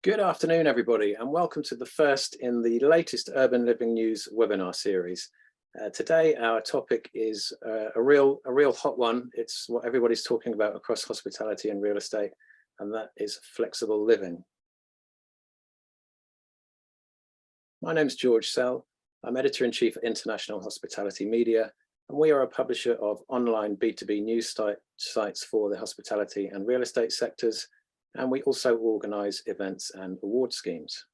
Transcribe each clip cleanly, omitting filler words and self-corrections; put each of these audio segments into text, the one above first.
Good afternoon, everybody, and welcome to the first in the latest Urban Living News webinar series. Today, our topic is a real hot one. It's what everybody's talking about across hospitality and real estate, and that is flexible living. My name's George Sell. I'm Editor-in-Chief at International Hospitality Media, and we are a publisher of online B2B news sites for the hospitality and real estate sectors. And we also organise events and award schemes.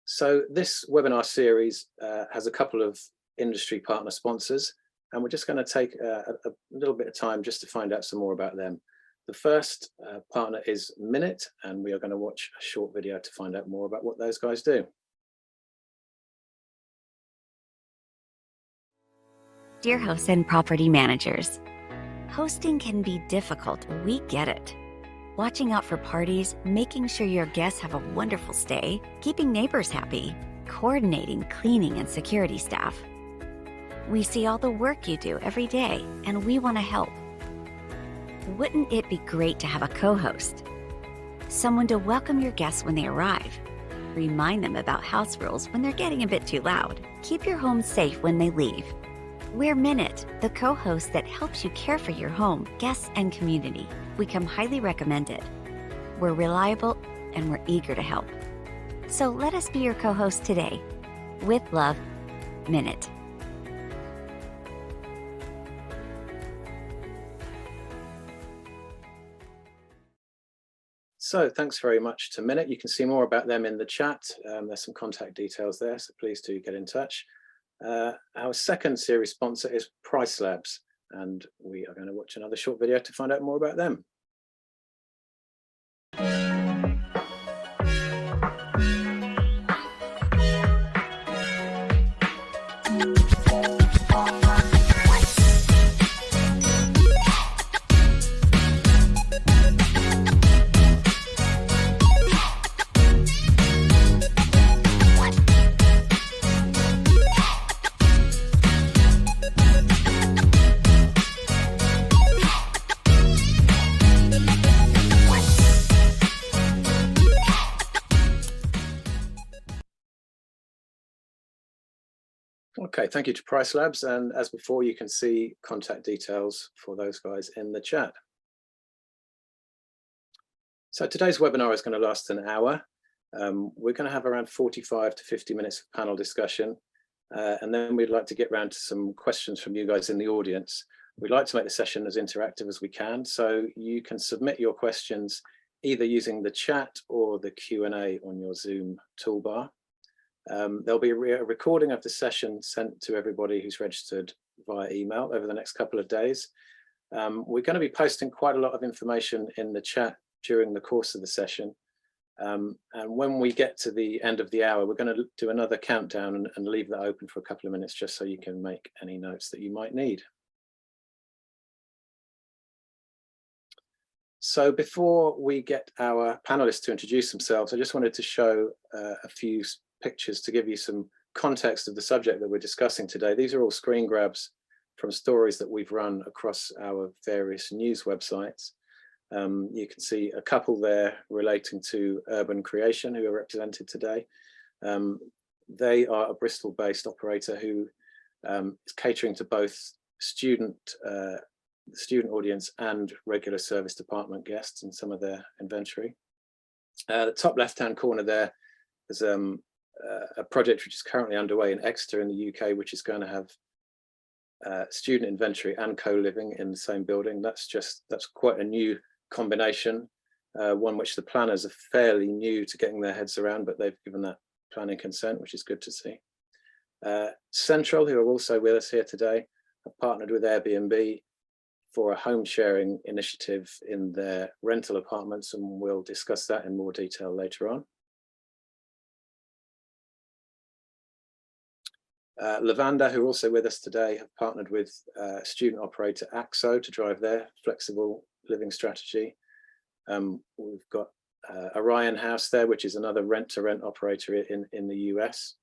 So this webinar series has a couple of industry partner sponsors, and we're just going to take a little bit of time just to find out some more about them. The first partner is Minute, and we are going to watch a short video to find out more about what those guys do. Dear hosts and property managers, hosting can be difficult, we get it. Watching out for parties, making sure your guests have a wonderful stay, keeping neighbors happy, coordinating cleaning and security staff. We see all the work you do every day, and we want to help. Wouldn't it be great to have a co-host? Someone to welcome your guests when they arrive. Remind them about house rules when they're getting a bit too loud. Keep your home safe when they leave. We're Minute, the co-host that helps you care for your home, guests, and community. We come highly recommended. We're reliable and we're eager to help. So let us be your co-host today. With love, Minute. So thanks very much to Minute. You can see more about them in the chat. There's some contact details there, so please do get in touch. Our second series sponsor is Price Labs, and we are going to watch another short video to find out more about them. Okay, thank you to Price Labs, and as before, you can see contact details for those guys in the chat. So today's webinar is going to last an hour. We're going to have around 45 to 50 minutes of panel discussion, and then we'd like to get round to some questions from you guys in the audience. We'd like to make the session as interactive as we can, so you can submit your questions either using the chat or the Q&A on your Zoom toolbar. There'll be a recording of the session sent to everybody who's registered via email over the next couple of days. We're going to be posting quite a lot of information in the chat during the course of the session. And when we get to the end of the hour, we're going to do another countdown and leave that open for a couple of minutes just so you can make any notes that you might need. So before we get our panelists to introduce themselves, I just wanted to show a few pictures to give you some context of the subject that we're discussing today. These are all screen grabs from stories that we've run across our various news websites. You can see a couple there relating to Urban Creation, who are represented today. They are a Bristol-based operator who is catering to both student audience and regular service department guests in some of their inventory. The top left-hand corner there is a project which is currently underway in Exeter in the UK, which is going to have student inventory and co-living in the same building. That's quite a new combination, one which the planners are fairly new to getting their heads around, but they've given that planning consent, which is good to see. Sentral, who are also with us here today, have partnered with Airbnb for a home sharing initiative in their rental apartments, and we'll discuss that in more detail later on. Lavanda, who are also with us today, have partnered with student operator AXO to drive their flexible living strategy. We've got Orion House there, which is another rent-to-rent operator in the US.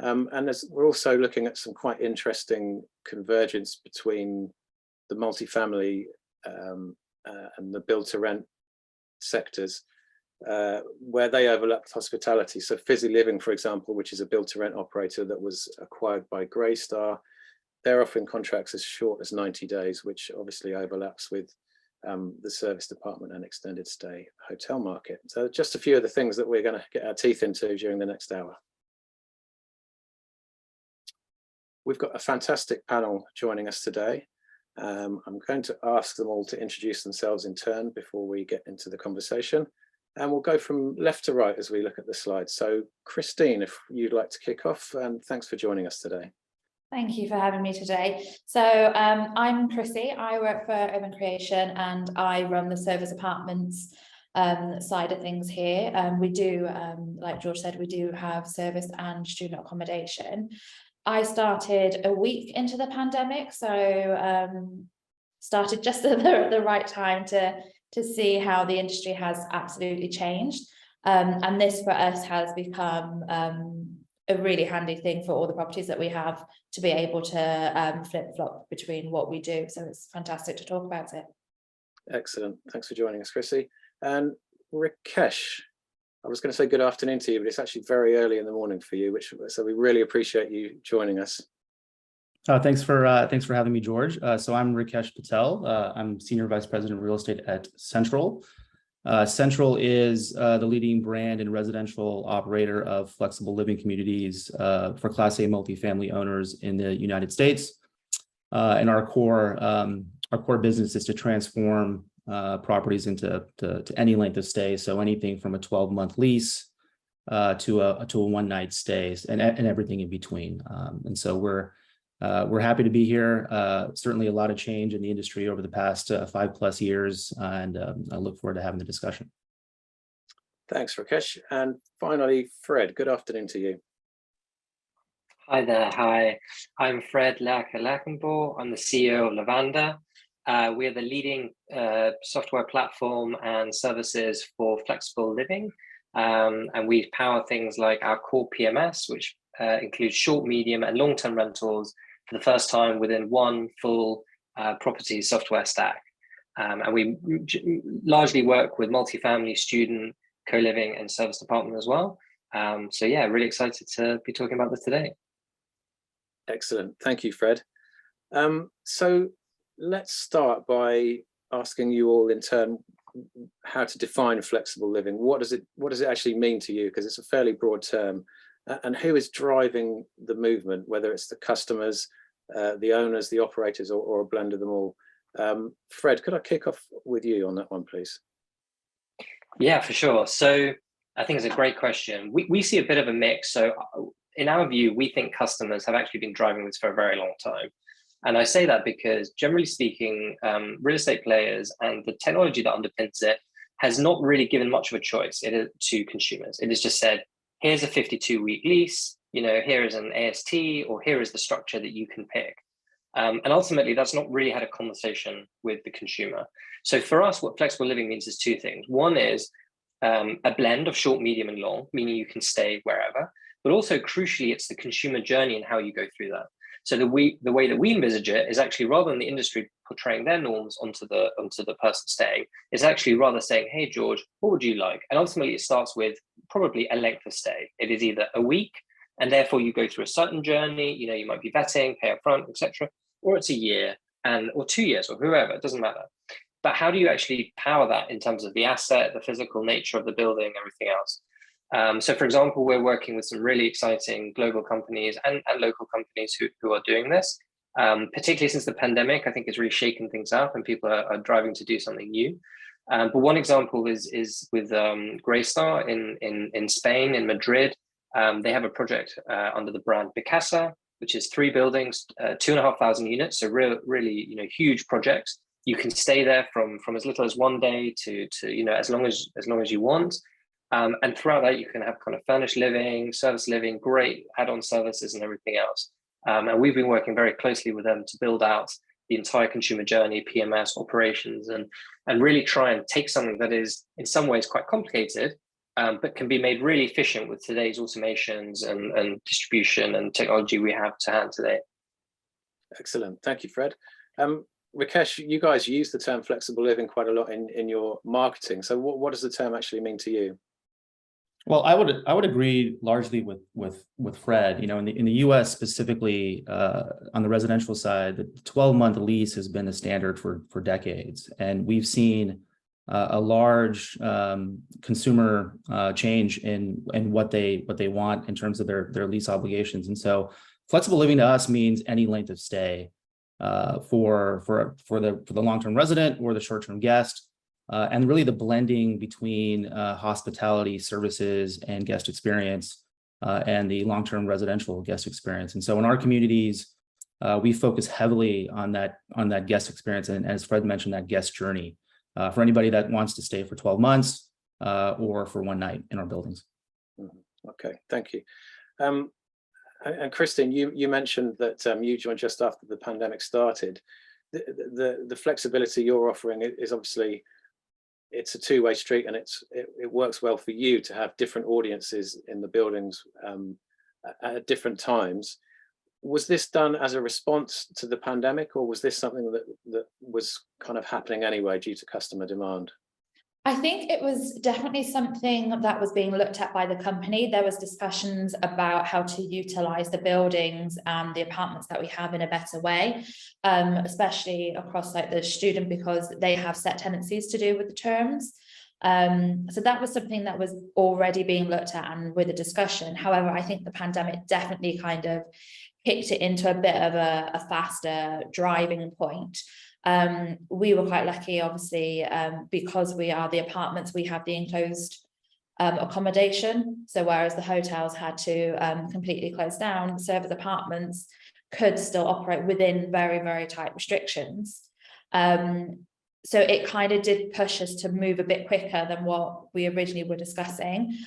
And we're also looking at some quite interesting convergence between the multifamily and the build-to-rent sectors where they overlap with hospitality. So Fizzy Living, for example, which is a build-to-rent operator that was acquired by Greystar, they're offering contracts as short as 90 days, which obviously overlaps with the service department and extended stay hotel market. So just a few of the things that we're going to get our teeth into during the next hour. We've got a fantastic panel joining us today. I'm going to ask them all to introduce themselves in turn before we get into the conversation. And we'll go from left to right as we look at the slides. So Christine, if you'd like to kick off, and thanks for joining us today. Thank you for having me today. So I'm Chrissy. I work for Urban Creation and I run the service apartments side of things here. We do, like George said, we do have service and student accommodation. I started a week into the pandemic, so started just at the right time to see how the industry has absolutely changed. And this for us has become a really handy thing for all the properties that we have to be able to flip-flop between what we do. So it's fantastic to talk about it. Excellent. Thanks for joining us, Chrissy. And Rikesh, I was going to say good afternoon to you, but it's actually very early in the morning for you, so we really appreciate you joining us. Thanks for having me, George. So I'm Rikesh Patel. I'm Senior Vice President of Real Estate at Sentral. Sentral is the leading brand and residential operator of flexible living communities for Class A multifamily owners in the United States. And our core business is to transform properties into any length of stay. So anything from a 12-month lease to a one-night stay and everything in between. And so we're happy to be here. Certainly a lot of change in the industry over the past 5+ years, and I look forward to having the discussion. Thanks, Rikesh. And finally, Fred, good afternoon to you. Hi there. Hi, I'm Fred Lerche-Lerchenborg. I'm the CEO of Lavanda. We're the leading software platform and services for flexible living. And we power things like our core PMS, which includes short, medium, and long-term rentals for the first time within one full property software stack. And we largely work with multifamily, student, co-living, and service department as well. So yeah, really excited to be talking about this today. Excellent. Thank you, Fred. So let's start by asking you all in turn how to define flexible living. What does it actually mean to you? Because it's a fairly broad term. And who is driving the movement, whether it's the customers, the owners, the operators, or a blend of them all? Fred, could I kick off with you on that one, please? Yeah, for sure. So I think it's a great question. We see a bit of a mix. So in our view, we think customers have actually been driving this for a very long time. And I say that because generally speaking, real estate players and the technology that underpins it has not really given much of a choice to consumers. It has just said, here's a 52-week lease, here is an AST, or here is the structure that you can pick. And ultimately, that's not really had a conversation with the consumer. So for us, what flexible living means is two things. One is a blend of short, medium, and long, meaning you can stay wherever. But also, crucially, it's the consumer journey and how you go through that. So the way that we envisage it is actually, rather than the industry portraying their norms onto the person staying, it's actually rather saying, hey, George, what would you like? And ultimately, it starts with probably a length of stay. It is either a week, and therefore you go through a certain journey, you might be vetting, pay up front, etc., or it's a year or 2 years or whoever, it doesn't matter. But how do you actually power that in terms of the asset, the physical nature of the building, everything else? So for example, we're working with some really exciting global companies and local companies who are doing this, particularly since the pandemic. I think it's really shaken things up and people are driving to do something new. But one example is with Greystar in Spain, in Madrid. They have a project under the brand Picasa, which is 3 buildings, 2,500 units. So really, huge projects. You can stay there from as little as 1 day to as long as you want. And throughout that, you can have kind of furnished living, service living, great add-on services and everything else. And we've been working very closely with them to build out the entire consumer journey, PMS, operations, and really try and take something that is in some ways quite complicated, but can be made really efficient with today's automations and distribution and technology we have to hand today. Excellent. Thank you, Fred. Rikesh, you guys use the term flexible living quite a lot in your marketing. So what does the term actually mean to you? Well, I would agree largely with Fred. You know, in the U.S. specifically, on the residential side, the 12-month lease has been the standard for decades, and we've seen a large consumer change in what they want in terms of their lease obligations. And so, flexible living to us means any length of stay for the long-term resident or the short-term guest. And really the blending between hospitality services and guest experience and the long-term residential guest experience. And so in our communities, we focus heavily on that guest experience. And as Fred mentioned, that guest journey for anybody that wants to stay for 12 months or for one night in our buildings. Okay, thank you. And Christine, you mentioned that you joined just after the pandemic started. The flexibility you're offering is obviously, it's a two-way street, and it works well for you to have different audiences in the buildings at different times. Was this done as a response to the pandemic, or was this something that was kind of happening anyway due to customer demand? I think it was definitely something that was being looked at by the company. There was discussions about how to utilize the buildings and the apartments that we have in a better way, especially across like the student, because they have set tenancies to do with the terms. So that was something that was already being looked at and with a discussion. However, I think the pandemic definitely kind of kicked it into a bit of a faster driving point. We were quite lucky, obviously, because we are the apartments, we have the enclosed accommodation. So whereas the hotels had to completely close down, service apartments could still operate within very, very tight restrictions. So it kind of did push us to move a bit quicker than what we originally were discussing.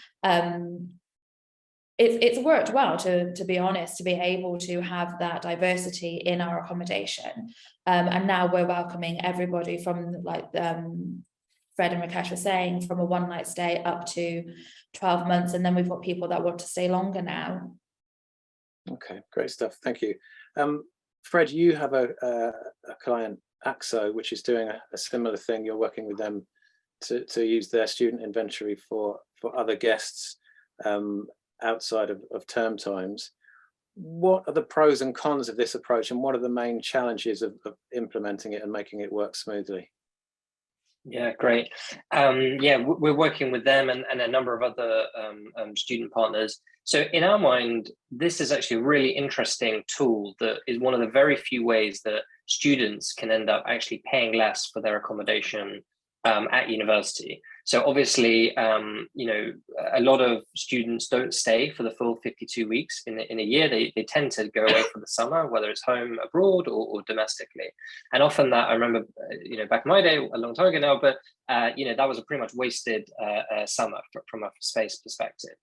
It's worked well, to be honest, to be able to have that diversity in our accommodation. And now we're welcoming everybody from, like Fred and Rikesh were saying, from a one-night stay up to 12 months. And then we've got people that want to stay longer now. Okay, great stuff. Thank you. Fred, you have a client, AXO, which is doing a similar thing. You're working with them to use their student inventory for other guests outside of term times. What are the pros and cons of this approach, and what are the main challenges of implementing it and making it work smoothly? Yeah, great. Yeah, we're working with them and a number of other student partners. So in our mind, this is actually a really interesting tool that is one of the very few ways that students can end up actually paying less for their accommodation at university. So obviously, you know, a lot of students don't stay for the full 52 weeks in a year. They tend to go away for the summer, whether it's home, abroad, or domestically. And often that, I remember, you know, back in my day, a long time ago now, but, you know, that was a pretty much wasted summer from a space perspective.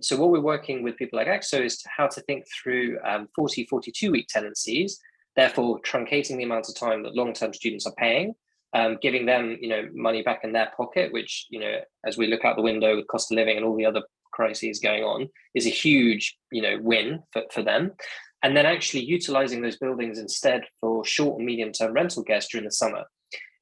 So what we're working with people like AXO is how to think through 42-week tenancies, therefore truncating the amount of time that long-term students are paying, giving them, you know, money back in their pocket, which, you know, as we look out the window with cost of living and all the other crises going on, is a huge, you know, win for them. And then actually utilizing those buildings instead for short and medium-term rental guests during the summer.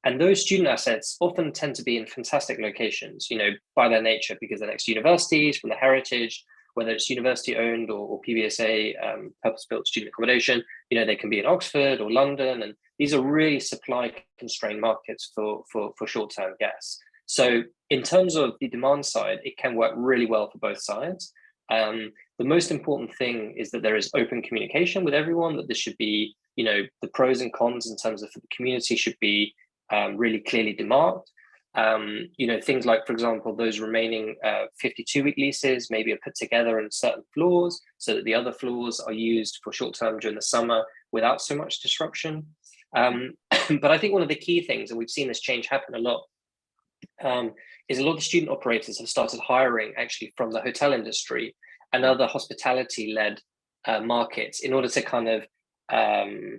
And those student assets often tend to be in fantastic locations, you know, by their nature, because they're next to universities, from the heritage, whether it's university owned or PBSA purpose-built student accommodation. You know, they can be in Oxford or London, and these are really supply constrained markets for short-term guests. So in terms of the demand side, it can work really well for both sides. The most important thing is that there is open communication with everyone, that this should be, you know, the pros and cons in terms of the community should be really clearly demarked. You know, things like, for example, those remaining 52-week leases maybe are put together in certain floors so that the other floors are used for short-term during the summer without so much disruption. But I think one of the key things, and we've seen this change happen a lot, is a lot of student operators have started hiring actually from the hotel industry and other hospitality-led markets in order to kind of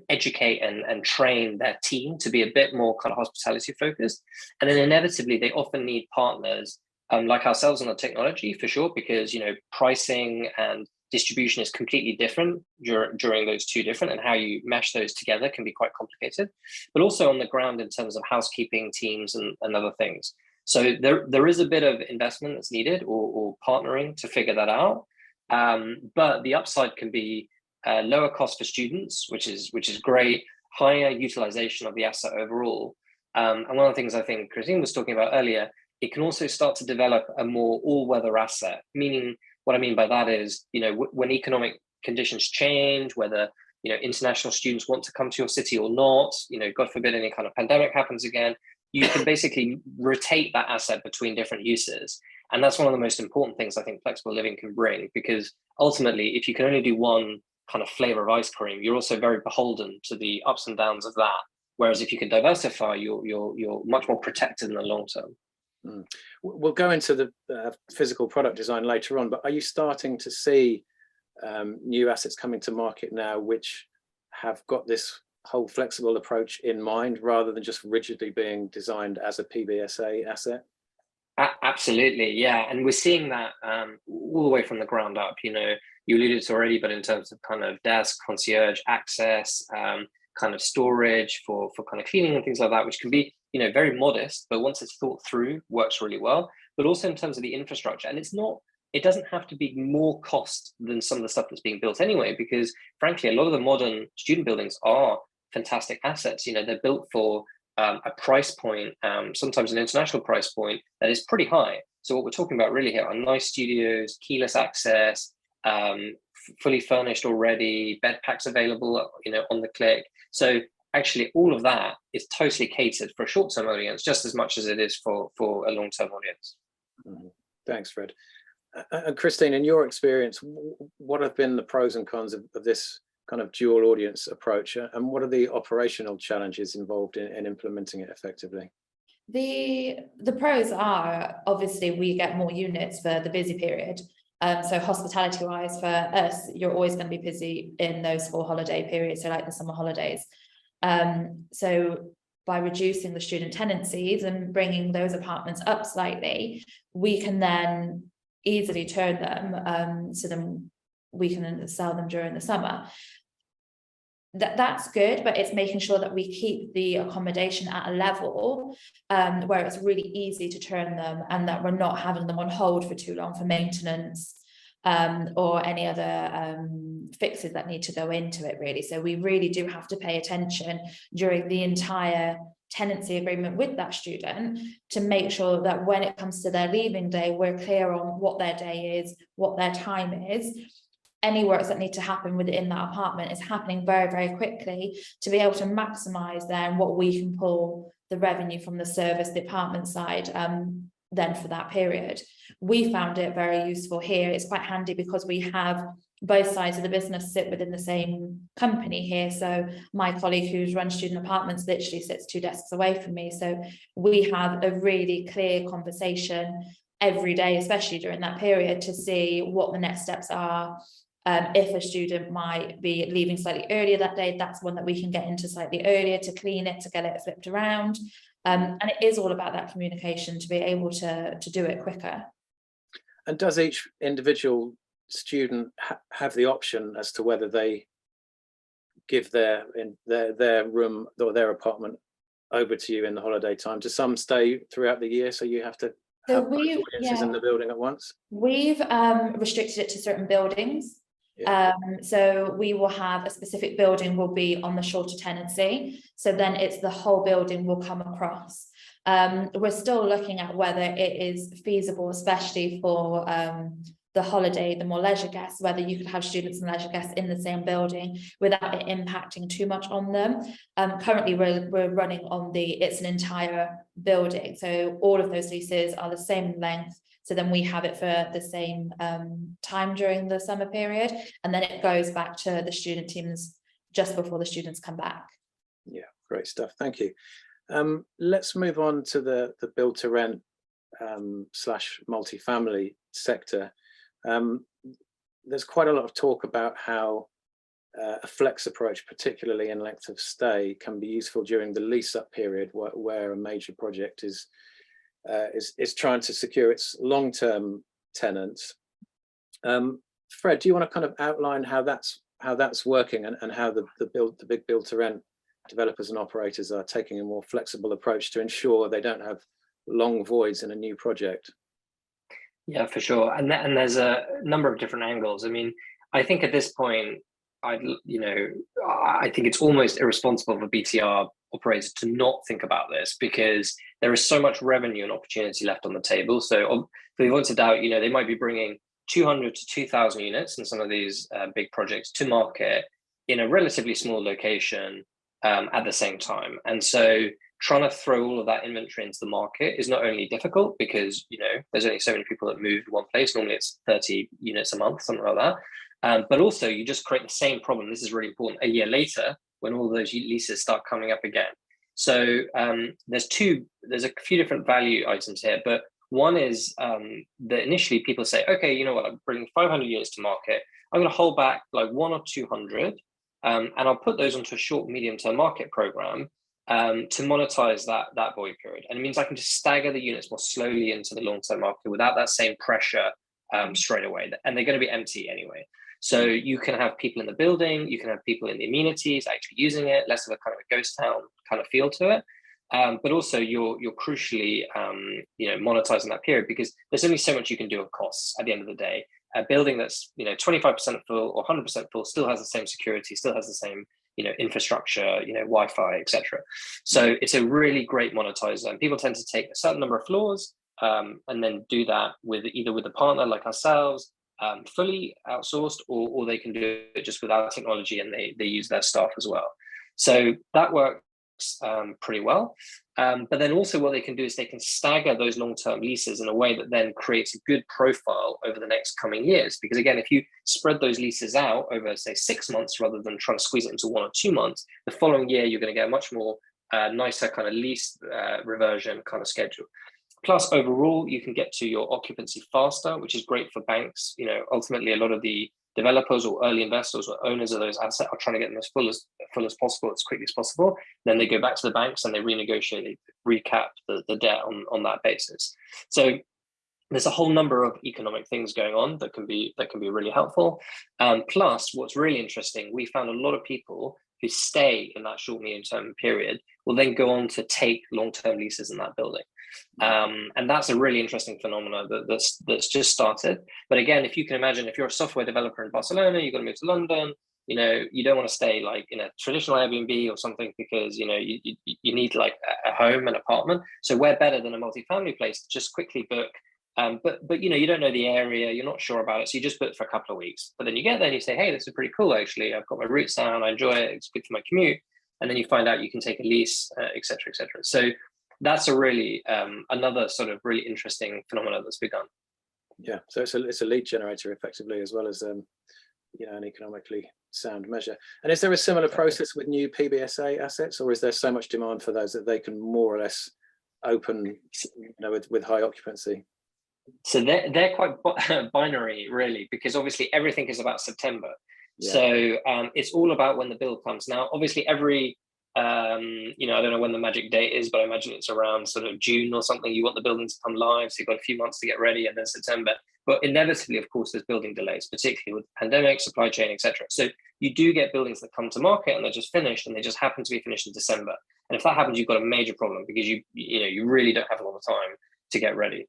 educate and train their team to be a bit more kind of hospitality focused. And then inevitably they often need partners like ourselves on the technology, for sure, because, you know, pricing and distribution is completely different during those two different, and how you mesh those together can be quite complicated, but also on the ground in terms of housekeeping teams and other things. So there is a bit of investment that's needed, or partnering to figure that out. But the upside can be lower cost for students, which is great, higher utilization of the asset overall. And one of the things I think Christine was talking about earlier, it can also start to develop a more all-weather asset, meaning what I mean by that is, when economic conditions change, whether, international students want to come to your city or not, God forbid any kind of pandemic happens again, you can basically rotate that asset between different uses. And that's one of the most important things I think flexible living can bring, because ultimately, if you can only do one kind of flavor of ice cream, you're also very beholden to the ups and downs of that. Whereas if you can diversify, you're much more protected in the long term. We'll go into the physical product design later on, but are you starting to see new assets coming to market now which have got this whole flexible approach in mind, rather than just rigidly being designed as a PBSA asset? Absolutely, yeah. And we're seeing that all the way from the ground up. You alluded to already, but in terms of kind of desk, concierge, access, kind of storage for kind of cleaning and things like that, which can be, very modest, but once it's thought through, works really well. But also in terms of the infrastructure, and it doesn't have to be more cost than some of the stuff that's being built anyway, because frankly, a lot of the modern student buildings are fantastic assets. They're built for a price point, sometimes an international price point that is pretty high. So what we're talking about really here are nice studios, keyless access, fully furnished already, bed packs available, on the click. So actually, all of that is totally catered for a short-term audience, just as much as it is for a long-term audience. Thanks, Fred. And Christine, in your experience, what have been the pros and cons of this kind of dual audience approach, and what are the operational challenges involved in implementing it effectively? The pros are, obviously, we get more units for the busy period. So hospitality wise, for us, you're always going to be busy in those 4 holiday periods, so like the summer holidays. So by reducing the student tenancies and bringing those apartments up slightly, we can then easily turn them, so then we can sell them during the summer. That's good, but it's making sure that we keep the accommodation at a level where it's really easy to turn them, and that we're not having them on hold for too long for maintenance or any other fixes that need to go into it, really. So we really do have to pay attention during the entire tenancy agreement with that student to make sure that when it comes to their leaving day, we're clear on what their day is, what their time is. Any works that need to happen within that apartment is happening very, very quickly to be able to maximize then what we can pull the revenue from the service department side then for that period. We found it very useful here. It's quite handy because we have both sides of the business sit within the same company here. So my colleague who's run student apartments literally sits 2 desks away from me. So we have a really clear conversation every day, especially during that period, to see what the next steps are. If a student might be leaving slightly earlier that day, that's one that we can get into slightly earlier to clean it, to get it flipped around. And it is all about that communication to be able to do it quicker. And does each individual student have the option as to whether they give their room or their apartment over to you in the holiday time? Do some stay throughout the year, so you have to have both audiences in the building at once? We've restricted it to certain buildings. So we will have a specific building will be on the shorter tenancy, so then it's the whole building will come across. We're still looking at whether it is feasible, especially for the holiday, the more leisure guests, whether you could have students and leisure guests in the same building without it impacting too much on them. Currently we're running on it's an entire building, so all of those leases are the same length. So then we have it for the same time during the summer period, and then it goes back to the student teams just before the students come back. Yeah, great stuff. Thank you. Let's move on to the build to rent / multifamily sector. There's quite a lot of talk about how a flex approach, particularly in length of stay, can be useful during the lease-up period, where a major project is trying to secure its long-term tenants. Fred, do you want to kind of outline how that's working, and how the big build to rent developers and operators are taking a more flexible approach to ensure they don't have long voids in a new project? Yeah, for sure. And there's a number of different angles. I mean, I think at this point, I think it's almost irresponsible for BTR operators to not think about this, because there is so much revenue and opportunity left on the table. So for the avoidance of doubt, they might be bringing 200 to 2,000 units in some of these big projects to market in a relatively small location at the same time. And so trying to throw all of that inventory into the market is not only difficult because, there's only so many people that move to one place. Normally it's 30 units a month, something like that. But also you just create the same problem. This is really important a year later when all of those leases start coming up again. So there's a few different value items here, but one is that initially people say, okay, you know what, I'm bringing 500 units to market. I'm going to hold back like 100 or 200, and I'll put those onto a short, medium-term market program to monetize that void period. And it means I can just stagger the units more slowly into the long-term market without that same pressure straight away. And they're going to be empty anyway. So you can have people in the building, you can have people in the amenities actually using it, less of a kind of a ghost town kind of feel to it. But also you're crucially monetizing that period, because there's only so much you can do of costs at the end of the day. A building that's 25% full or 100% full still has the same security, still has the same infrastructure, Wi-Fi, etc. So it's a really great monetizer, and people tend to take a certain number of floors and then do that with either with a partner like ourselves, fully outsourced, or they can do it just with our technology and they use their staff as well. So that works pretty well. But then also what they can do is they can stagger those long-term leases in a way that then creates a good profile over the next coming years. Because again, if you spread those leases out over, say, 6 months rather than trying to squeeze it into 1 or 2 months, the following year you're going to get a much more nicer kind of lease reversion kind of schedule. Plus, overall, you can get to your occupancy faster, which is great for banks. Ultimately, a lot of the developers or early investors or owners of those assets are trying to get them as full as possible, as quickly as possible. Then they go back to the banks and they renegotiate, they recap the debt on that basis. So there's a whole number of economic things going on that can be really helpful. Plus, what's really interesting, we found a lot of people who stay in that short, medium term period will then go on to take long-term leases in that building. And that's a really interesting phenomenon that's just started. But again, if you can imagine, if you're a software developer in Barcelona, you've got to move to London, you don't want to stay like in a traditional Airbnb or something, because you need like a home, an apartment. So where better than a multifamily place to just quickly book. But you don't know the area, you're not sure about it, so you just book for a couple of weeks. But then you get there and you say, hey, this is pretty cool actually, I've got my roots down, I enjoy it, it's good for my commute. And then you find out you can take a lease, etc., etc. So that's a really another sort of really interesting phenomenon that's begun. Yeah, so it's a lead generator effectively, as well as an economically sound measure. And is there a similar process with new PBSA assets, or is there so much demand for those that they can more or less open with high occupancy? So they're quite binary, really, because obviously everything is about September. Yeah. So it's all about when the build comes. Now, obviously every I don't know when the magic date is, but I imagine it's around sort of June or something. You want the building to come live, so you've got a few months to get ready, and then September. But inevitably, of course, there's building delays, particularly with pandemic, supply chain, etc. So you do get buildings that come to market and they're just finished, and they just happen to be finished in December. And if that happens, you've got a major problem, because you really don't have a lot of time to get ready.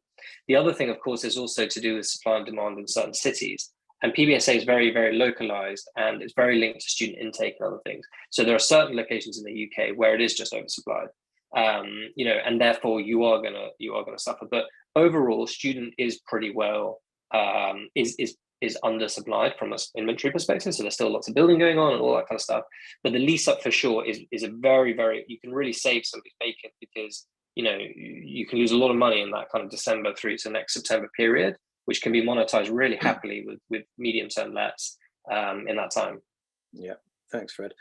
The other thing, of course, is also to do with supply and demand in certain cities. And PBSA is very, very localized, and it's very linked to student intake and other things. So there are certain locations in the UK where it is just oversupplied, and therefore you are gonna suffer. But overall, student is pretty well is undersupplied from an inventory perspective. So there's still lots of building going on and all that kind of stuff. But the lease up for sure is a very, very, you can really save somebody's vacant, because you can lose a lot of money in that kind of December through to next September period, which can be monetized really happily with medium-term lets in that time. Yeah, thanks, Fred.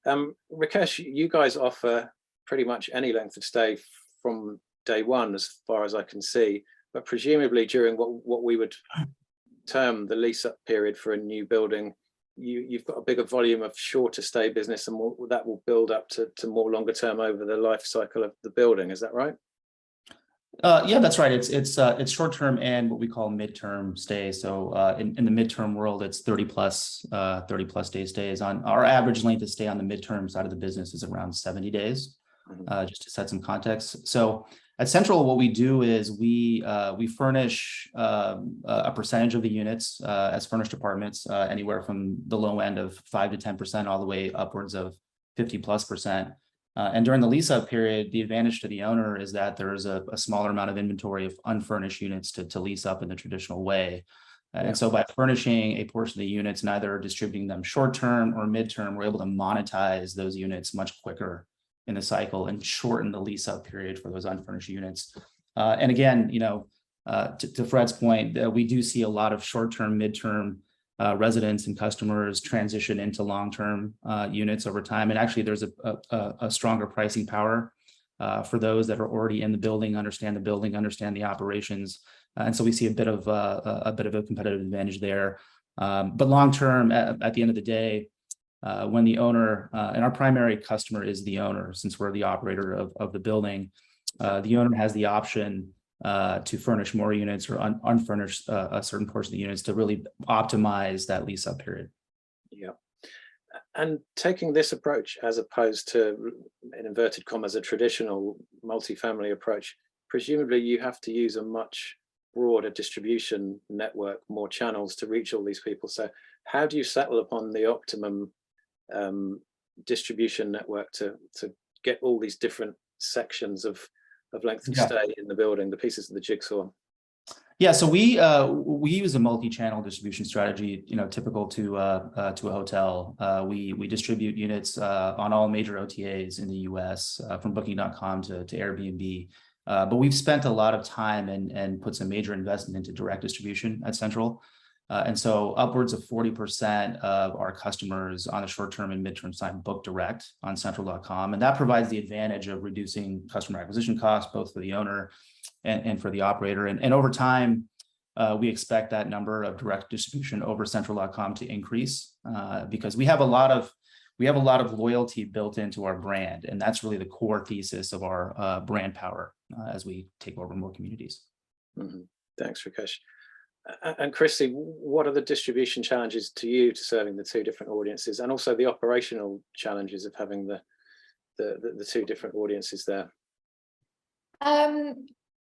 Rikesh, you guys offer pretty much any length of stay from day one, as far as I can see, but presumably during what we would term the lease-up period for a new building, you've got a bigger volume of shorter stay business, and that will build up to more longer term over the life cycle of the building. Is that right? Yeah, that's right. It's short term and what we call midterm stay. So in the midterm world, it's 30 plus day stays. On our average length of stay on the midterm side of the business is around 70 days. Just to set some context. So at Sentral, what we do is we furnish a percentage of the units as furnished apartments, anywhere from the low end of 5 to 10% all the way upwards of 50+%. And during the lease-up period, the advantage to the owner is that there is a smaller amount of inventory of unfurnished units to lease up in the traditional way. And so by furnishing a portion of the units and either distributing them short-term or mid-term, we're able to monetize those units much quicker in the cycle and shorten the lease-up period for those unfurnished units. And again, to Fred's point, we do see a lot of short-term, mid-term residents and customers transition into long-term units over time. And actually, there's a stronger pricing power for those that are already in the building, understand the operations, and so we see a bit of a competitive advantage there. But long-term, at the end of the day, when the owner and our primary customer is the owner, since we're the operator of the building, the owner has the option to furnish more units or unfurnish a certain portion of the units to really optimize that lease up period. Yeah. And taking this approach as opposed to, in inverted commas, a traditional multifamily approach, presumably you have to use a much broader distribution network, more channels to reach all these people. So how do you settle upon the optimum distribution network to get all these different sections of length of stay in the building, the pieces of the jigsaw? Yeah, so we use a multi-channel distribution strategy, typical to a hotel. We distribute units on all major OTAs in the US, from Booking.com to Airbnb. But we've spent a lot of time and put some major investment into direct distribution at Sentral. And so upwards of 40% of our customers on the short-term and midterm side book direct on Sentral.com. And that provides the advantage of reducing customer acquisition costs, both for the owner and for the operator. And over time, we expect that number of direct distribution over Sentral.com to increase because we have a lot of loyalty built into our brand. And that's really the core thesis of our brand power as we take over more communities. Mm-hmm. Thanks, Rikesh. And Chrissy, what are the distribution challenges to you to serving the two different audiences, and also the operational challenges of having the two different audiences there?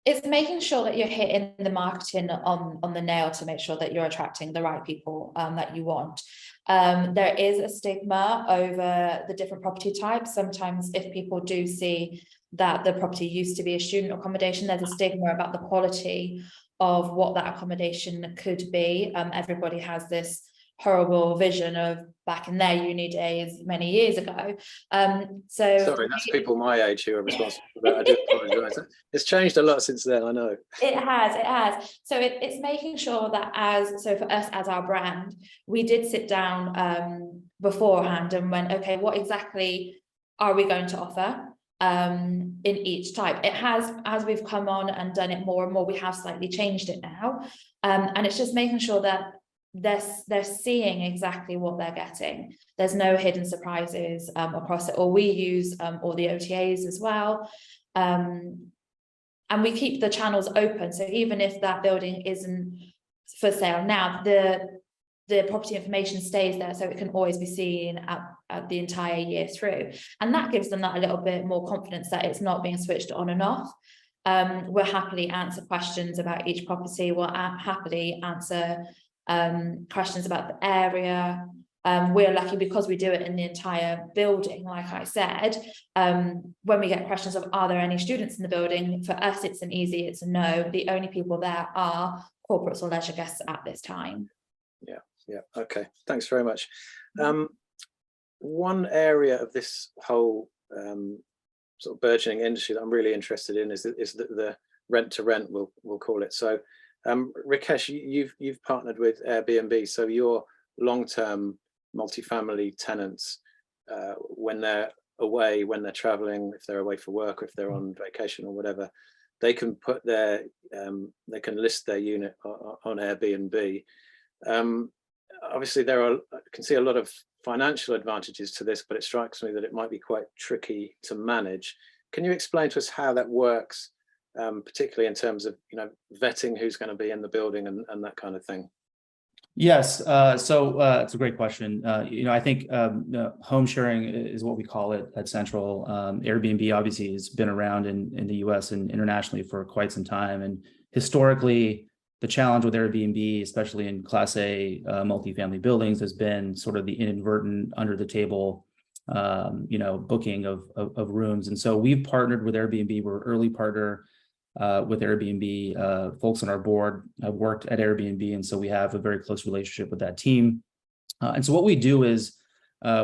It's making sure that you're hitting the marketing on the nail to make sure that you're attracting the right people that you want. There is a stigma over the different property types. Sometimes if people do see that the property used to be a student accommodation, there's a stigma about the quality of what that accommodation could be. Everybody has this horrible vision of back in their uni days many years ago. Sorry, that's people my age who are responsible for that. I do apologise. It's changed a lot since then, I know. It has. So it's making sure that for us as our brand, we did sit down beforehand and went, okay, what exactly are we going to offer in each type? It has, as we've come on and done it more and more, we have slightly changed it now. And it's just making sure that they're seeing exactly what they're getting. There's no hidden surprises across it, or we use all the OTAs as well. And we keep the channels open. So even if that building isn't for sale now, the property information stays there, so it can always be seen at the entire year through. And that gives them that a little bit more confidence that it's not being switched on and off. We'll happily answer questions about each property. We'll happily answer questions about the area. We're lucky because we do it in the entire building. Like I said, when we get questions of are there any students in the building, for us it's an easy, it's a no. The only people there are corporates or leisure guests at this time. Yeah, okay, thanks very much. One area of this whole sort of burgeoning industry that I'm really interested in is the rent to rent, we'll call it. So Rikesh, you've partnered with Airbnb, so your long-term multifamily tenants, when they're away, when they're traveling, if they're away for work, or if they're on vacation or whatever, they can put they can list their unit on Airbnb. Obviously I can see a lot of financial advantages to this, but it strikes me that it might be quite tricky to manage. Can you explain to us how that works particularly in terms of, vetting who's going to be in the building and that kind of thing? Yes, so it's a great question. I think home sharing is what we call it at Central. Airbnb obviously has been around in the US and internationally for quite some time. And historically, the challenge with Airbnb, especially in Class A multifamily buildings, has been sort of the inadvertent under the table booking of rooms. And so we've partnered with Airbnb. We're an early partner with Airbnb. Folks on our board have worked at Airbnb, and so we have a very close relationship with that team. And so what we do is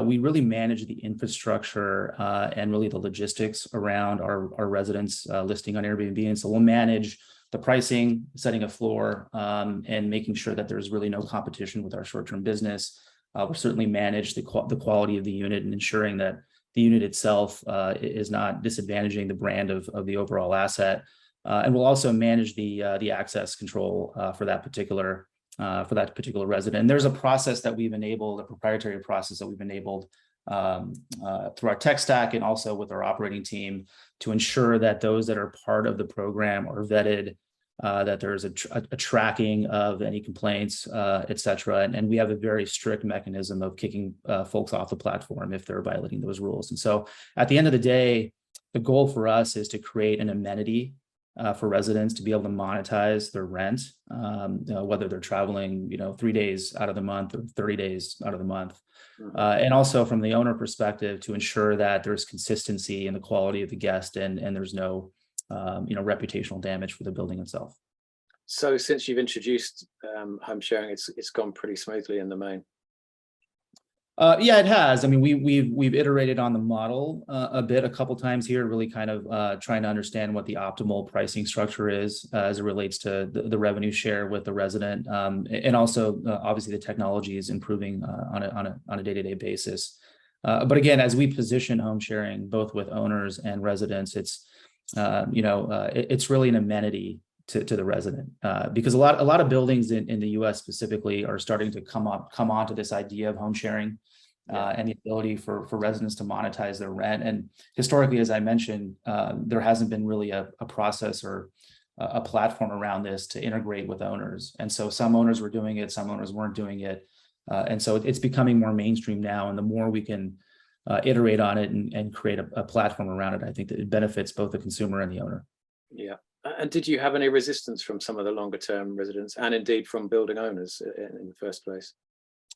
we really manage the infrastructure and really the logistics around our residents listing on Airbnb. And so we'll manage the pricing, setting a floor, and making sure that there's really no competition with our short-term business. We'll certainly manage the quality of the unit and ensuring that the unit itself is not disadvantaging the brand of the overall asset. And we'll also manage the access control for that particular resident. And there's a process that we've enabled, a proprietary process that we've enabled through our tech stack and also with our operating team to ensure that those that are part of the program are vetted, that there's a tracking of any complaints, et cetera. And we have a very strict mechanism of kicking folks off the platform if they're violating those rules. And so at the end of the day, the goal for us is to create an amenity for residents to be able to monetize their rent, whether they're traveling, 3 days out of the month or 30 days out of the month. And also from the owner perspective, to ensure that there's consistency in the quality of the guest and there's no, reputational damage for the building itself. So since you've introduced home sharing, it's gone pretty smoothly in the main. Yeah, it has. I mean, we've iterated on the model a couple times here, really kind of trying to understand what the optimal pricing structure is as it relates to the revenue share with the resident, and also obviously the technology is improving on a day-to-day basis. But again, as we position home sharing both with owners and residents, it's really an amenity to the resident, because a lot of buildings in the U.S. specifically are starting to come onto this idea of home sharing and the ability for residents to monetize their rent. And historically, as I mentioned, there hasn't been really a process or a platform around this to integrate with owners. And so some owners were doing it, some owners weren't doing it, and so it's becoming more mainstream now. And the more we can iterate on it and create a platform around it, I think that it benefits both the consumer and the owner. Yeah. And did you have any resistance from some of the longer term residents and indeed from building owners in the first place?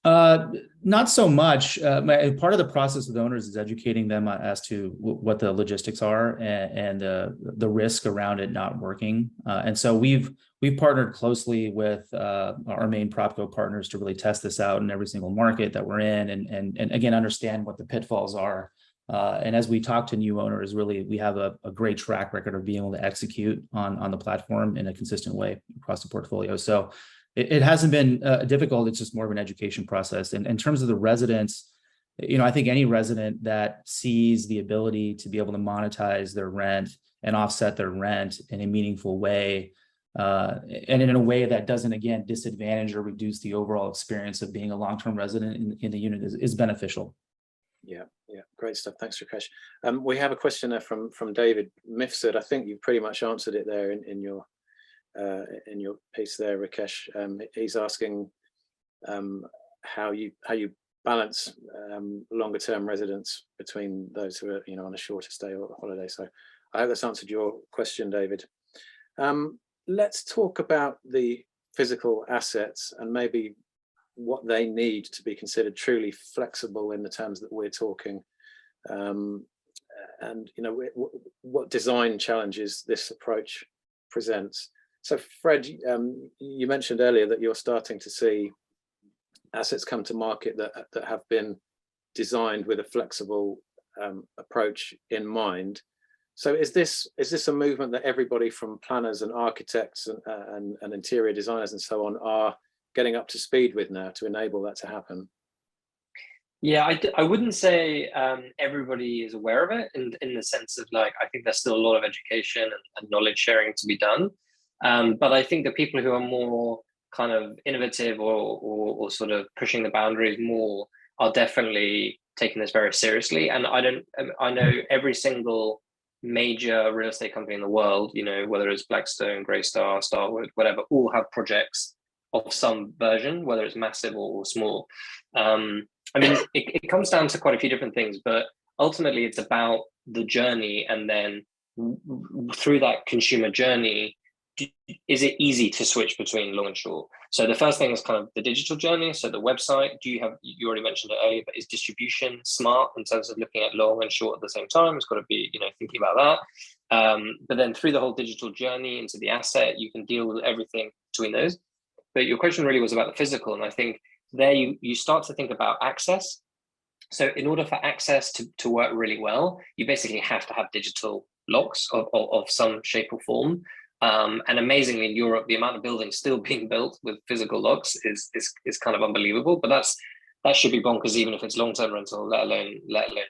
Not so much. Part of the process with owners is educating them as to what the logistics are and the risk around it not working. And so we've partnered closely with our main PropCo partners to really test this out in every single market that we're in, and again understand what the pitfalls are. And as we talk to new owners, really we have a great track record of being able to execute on the platform in a consistent way across the portfolio. So it hasn't been difficult. It's just more of an education process. And in terms of the residents, I think any resident that sees the ability to be able to monetize their rent and offset their rent in a meaningful way, and in a way that doesn't, again, disadvantage or reduce the overall experience of being a long-term resident in the unit is beneficial. Yeah, great stuff. Thanks, Rikesh. We have a question there from David Mifsud. I think you've pretty much answered it there in your piece there, Rikesh. He's asking how you balance longer term residents between those who are on a shorter stay or holiday. So I hope that's answered your question, David. Let's talk about the physical assets and maybe what they need to be considered truly flexible in the terms that we're talking, and what design challenges this approach presents. So Fred, you mentioned earlier that you're starting to see assets come to market that have been designed with a flexible approach in mind. So is this a movement that everybody from planners and architects and interior designers and so on are getting up to speed with now to enable that to happen? Yeah, I wouldn't say everybody is aware of it in the sense of I think there's still a lot of education and knowledge sharing to be done. But I think the people who are more kind of innovative or sort of pushing the boundaries more are definitely taking this very seriously. And I know every single major real estate company in the world, you know, whether it's Blackstone, Greystar, Starwood, whatever, all have projects of some version, whether it's massive or small. I mean, it comes down to quite a few different things, but ultimately it's about the journey, and then through that consumer journey, is it easy to switch between long and short? So the first thing is kind of the digital journey. So the website, you already mentioned it earlier, but is distribution smart in terms of looking at long and short at the same time? It's got to be, you know, thinking about that. But then through the whole digital journey into the asset, you can deal with everything between those. But your question really was about the physical. And I think there you start to think about access. So in order for access to work really well, you basically have to have digital locks of some shape or form. And amazingly, in Europe, the amount of buildings still being built with physical locks is kind of unbelievable. But that should be bonkers, even if it's long-term rental, let alone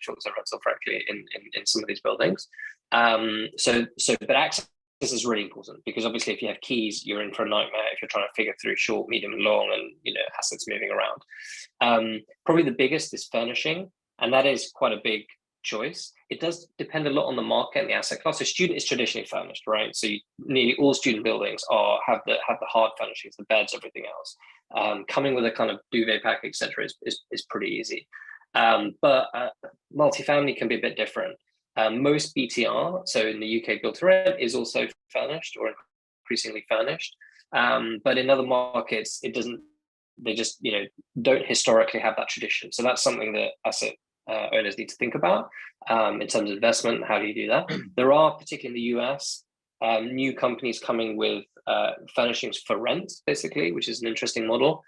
short-term rental, frankly, in some of these buildings. But access is really important, because obviously, if you have keys, you're in for a nightmare if you're trying to figure through short, medium, and long, and, you know, assets moving around. Probably the biggest is furnishing, and that is quite a big choice. It does depend a lot on the market and the asset class. So student is traditionally furnished, right? So nearly all student buildings have the hard furnishings, the beds, everything else. Coming with a kind of duvet pack, etc., is pretty easy. But multifamily can be a bit different. Most BTR, so in the UK, built to rent, is also furnished or increasingly furnished. But in other markets, it doesn't. They just, you know, don't historically have that tradition. So that's something that asset owners need to think about in terms of investment. How do you do that? There are, particularly in the US, new companies coming with furnishings for rent, basically, which is an interesting model.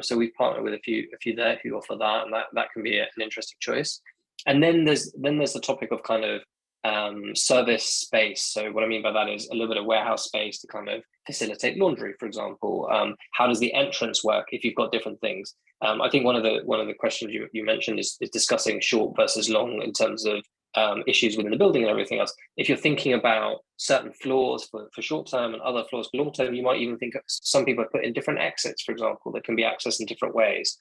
So we've partnered with a few there who offer that, and that can be an interesting choice. And then there's the topic of kind of service space. So what I mean by that is a little bit of warehouse space to kind of facilitate laundry, for example. How does the entrance work if you've got different things? I think one of the questions you mentioned is discussing short versus long in terms of issues within the building and everything else. If you're thinking about certain floors for short term and other floors for long term, you might even think of some people have put in different exits, for example, that can be accessed in different ways.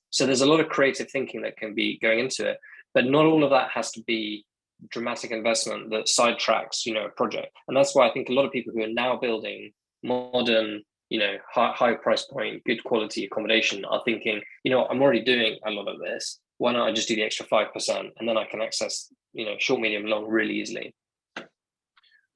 So there's a lot of creative thinking that can be going into it, but not all of that has to be dramatic investment that sidetracks, you know, a project. And that's why I think a lot of people who are now building modern, you know, high price point, good quality accommodation are thinking, you know, I'm already doing a lot of this. Why not I just do the extra 5%, and then I can access, you know, short, medium, long really easily.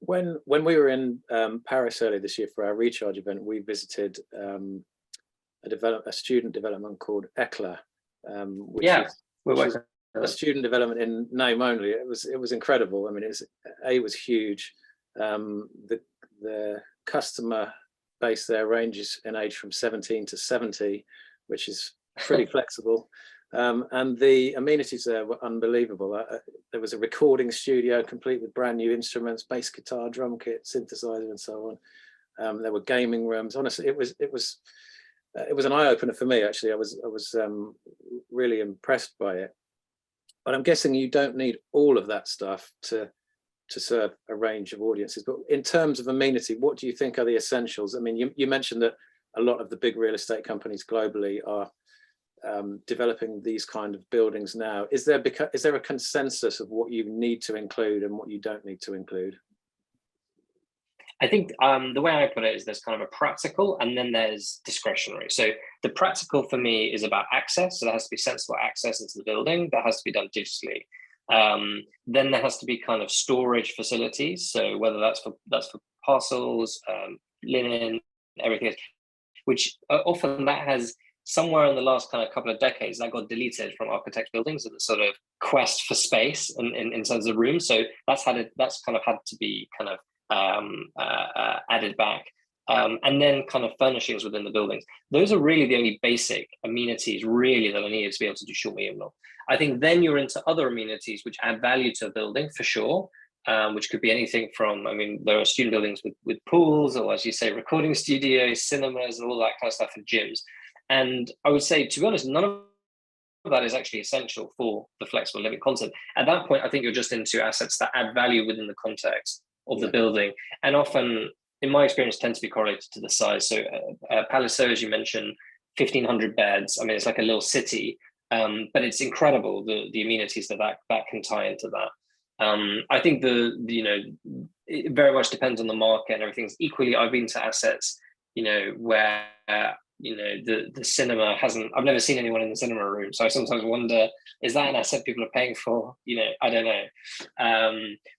When we were in Paris earlier this year for our Recharge event, we visited a student development called Eclat, which is a student development in name only. It was incredible. I mean, it was huge. The customer base there ranges in age from 17 to 70, which is pretty flexible. And the amenities there were unbelievable. There was a recording studio complete with brand new instruments, bass guitar, drum kit, synthesizer, and so on. There were gaming rooms. Honestly, it was an eye opener for me. Actually, I was really impressed by it. But I'm guessing you don't need all of that stuff to serve a range of audiences. But in terms of amenity, what do you think are the essentials? I mean, you mentioned that a lot of the big real estate companies globally are developing these kind of buildings now. Is there a consensus of what you need to include and what you don't need to include? I think the way I put it is there's kind of a practical and then there's discretionary. So the practical for me is about access. So there has to be sensible access into the building. That has to be done digitally. Then there has to be kind of storage facilities. So whether that's for parcels, linen, everything else, which often that has somewhere in the last kind of couple of decades that got deleted from architect buildings and the sort of quest for space in terms of rooms. So that's kind of had to be kind of added back, and then kind of furnishings within the buildings. Those are really the only basic amenities really that I needed to be able to do short, medium, long. I think then you're into other amenities which add value to a building for sure, which could be anything from, I mean, there are student buildings with pools, or as you say, recording studios, cinemas, and all that kind of stuff, and gyms. And I would say, to be honest, none of that is actually essential for the flexible living concept. At that point, I think you're just into assets that add value within the context of the building, and often, in my experience, tend to be correlated to the size. So Palaiseau, as you mentioned, 1,500 beds. I mean, it's like a little city, but it's incredible the amenities that can tie into that. I think it very much depends on the market and everything. Equally, I've been to assets, where the cinema I've never seen anyone in the cinema room. So I sometimes wonder, is that an asset people are paying for? I don't know.